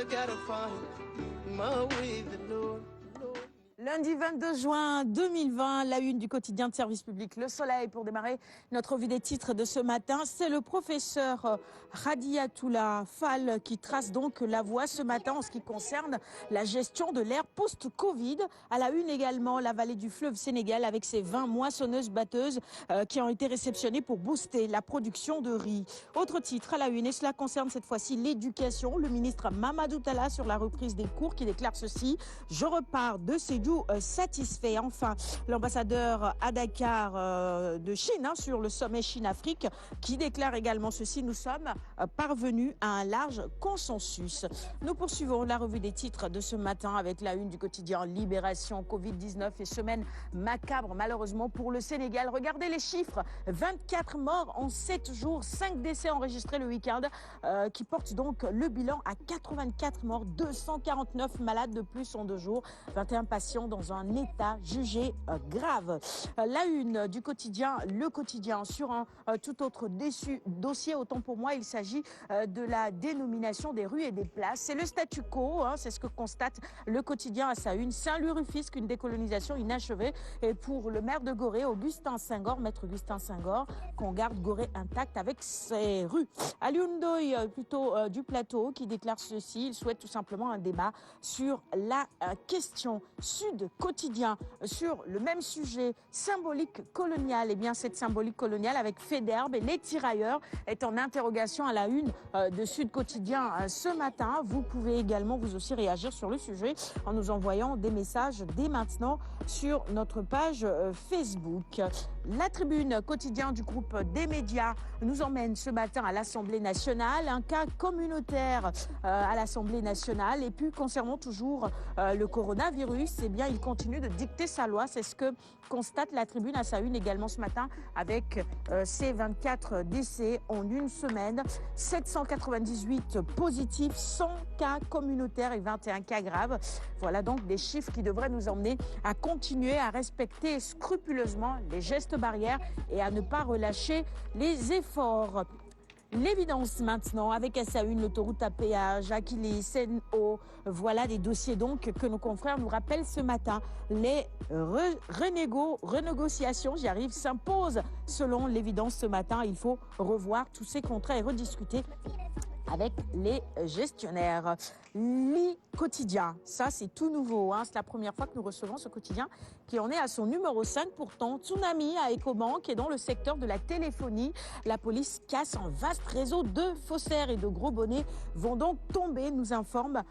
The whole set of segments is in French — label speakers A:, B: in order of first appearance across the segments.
A: still gotta find my way, the Lord.
B: Lundi 22 juin 2020, la une du quotidien de service public Le Soleil pour démarrer notre revue des titres de ce matin. C'est le professeur Radiatoula Fall qui trace donc la voie ce matin en ce qui concerne la gestion de l'ère post-Covid. À la une également, la vallée du fleuve Sénégal avec ses 20 moissonneuses-batteuses qui ont été réceptionnées pour booster la production de riz. Autre titre à la une, et cela concerne cette fois-ci l'éducation. Le ministre Mamadou Talla sur la reprise des cours qui déclare ceci: je repars de Sédhiou satisfait. Enfin, l'ambassadeur à Dakar de Chine sur le sommet Chine-Afrique qui déclare également ceci: nous sommes parvenus à un large consensus. Nous poursuivons la revue des titres de ce matin avec la une du quotidien Libération. Covid-19 et semaine macabre malheureusement pour le Sénégal. Regardez les chiffres, 24 morts en 7 jours, 5 décès enregistrés le week-end qui porte donc le bilan à 84 morts, 249 malades de plus en 2 jours, 21 patients dans un état jugé grave. La une du quotidien, le quotidien, sur un tout autre dossier, autant pour moi, il s'agit de la dénomination des rues et des places. C'est le statu quo, c'est ce que constate le quotidien à sa une. Saint-Louis-Rufisque, une décolonisation inachevée. Et pour le maire de Gorée, Augustin Senghor, maître Augustin Senghor, qu'on garde Gorée intacte avec ses rues. Alioune Ndoye, plutôt du plateau, qui déclare ceci: il souhaite tout simplement un débat sur la question. Sud Quotidien, sur le même sujet, symbolique coloniale. Eh bien, cette symbolique coloniale avec Faidherbe et les tirailleurs est en interrogation à la une de Sud Quotidien ce matin. Vous pouvez également vous aussi réagir sur le sujet en nous envoyant des messages dès maintenant sur notre page Facebook. La Tribune quotidien du groupe des médias nous emmène ce matin à l'Assemblée nationale. Un cas communautaire à l'Assemblée nationale. Et puis, concernant toujours le coronavirus, eh bien, il continue de dicter sa loi. C'est ce que constate la Tribune à sa une également ce matin avec ces 24 décès en une semaine, 798 positifs, 100 cas communautaires et 21 cas graves. Voilà donc des chiffres qui devraient nous emmener à continuer à respecter scrupuleusement les gestes barrières et à ne pas relâcher les efforts. L'évidence maintenant, avec à sa une l'autoroute à péage, Akilee, Sen'Eau. Voilà des dossiers donc que nos confrères nous rappellent ce matin. Les renégociations, j'y arrive, s'imposent selon l'évidence ce matin. Il faut revoir tous ces contrats et rediscuter avec les gestionnaires. Quotidien, ça c'est tout nouveau, c'est la première fois que nous recevons ce quotidien qui en est à son numéro 5 pourtant. Tsunami à Ecobank et dans le secteur de la téléphonie, la police casse un vaste réseau de faussaires et de gros bonnets vont donc tomber, nous informe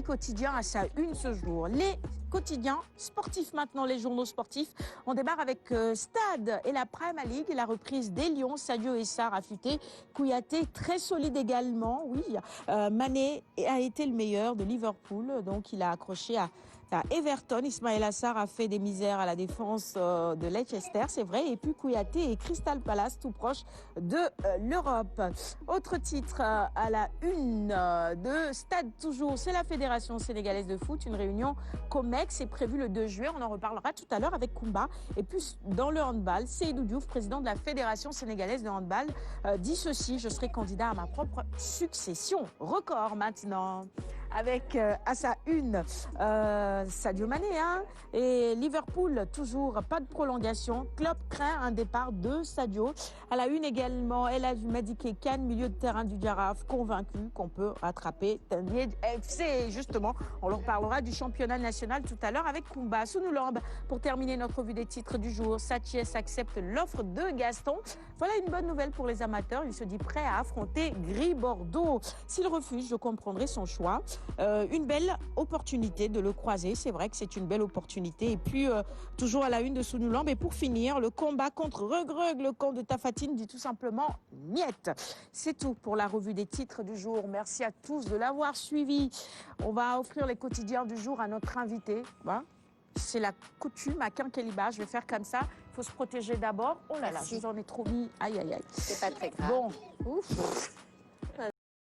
B: Quotidien à sa une ce jour. Les quotidiens sportifs maintenant, les journaux sportifs. On démarre avec Stade et la Premier League et la reprise des Lions. Sadio Essar affûté, Kouyaté très solide également, oui. Mané a été le meilleur de Liverpool, donc il a accroché à Everton. Ismaël Assar a fait des misères à la défense de Leicester, c'est vrai. Et puis Kouyaté et Crystal Palace, tout proche de l'Europe. Autre titre à la une de Stade toujours, c'est la Fédération sénégalaise de foot. Une réunion COMEX est prévue le 2 juillet. On en reparlera tout à l'heure avec Koumba. Et puis dans le handball, Seydou Diouf, président de la Fédération sénégalaise de handball, dit ceci: je serai candidat à ma propre succession. Record maintenant. Avec à sa une Sadio Mané et Liverpool, toujours pas de prolongation. Klopp craint un départ de Sadio. À la une également, El Hadji Madické Kane, milieu de terrain du Jaraaf, convaincu qu'on peut rattraper Teungueth FC. Justement, on leur parlera du championnat national tout à l'heure avec Koumba. Sounoulambe, pour terminer notre revue des titres du jour, Sathiès accepte l'offre de Gaston. Voilà une bonne nouvelle pour les amateurs. Il se dit prêt à affronter Gris-Bordeaux. S'il refuse, je comprendrai son choix. Une belle opportunité de le croiser. C'est vrai que c'est une belle opportunité. Et puis, toujours à la une de Sounoulambe. Et pour finir, le combat contre Regreg, le camp de Tafatine, dit tout simplement miette. C'est tout pour la revue des titres du jour. Merci à tous de l'avoir suivi. On va offrir les quotidiens du jour à notre invité. Voilà. C'est la coutume à Quinqueliba. Je vais faire comme ça. Il faut se protéger d'abord. Oh là là, je vous en ai trop mis. Aïe, aïe, aïe.
C: C'est pas très grave.
B: Bon, ouf.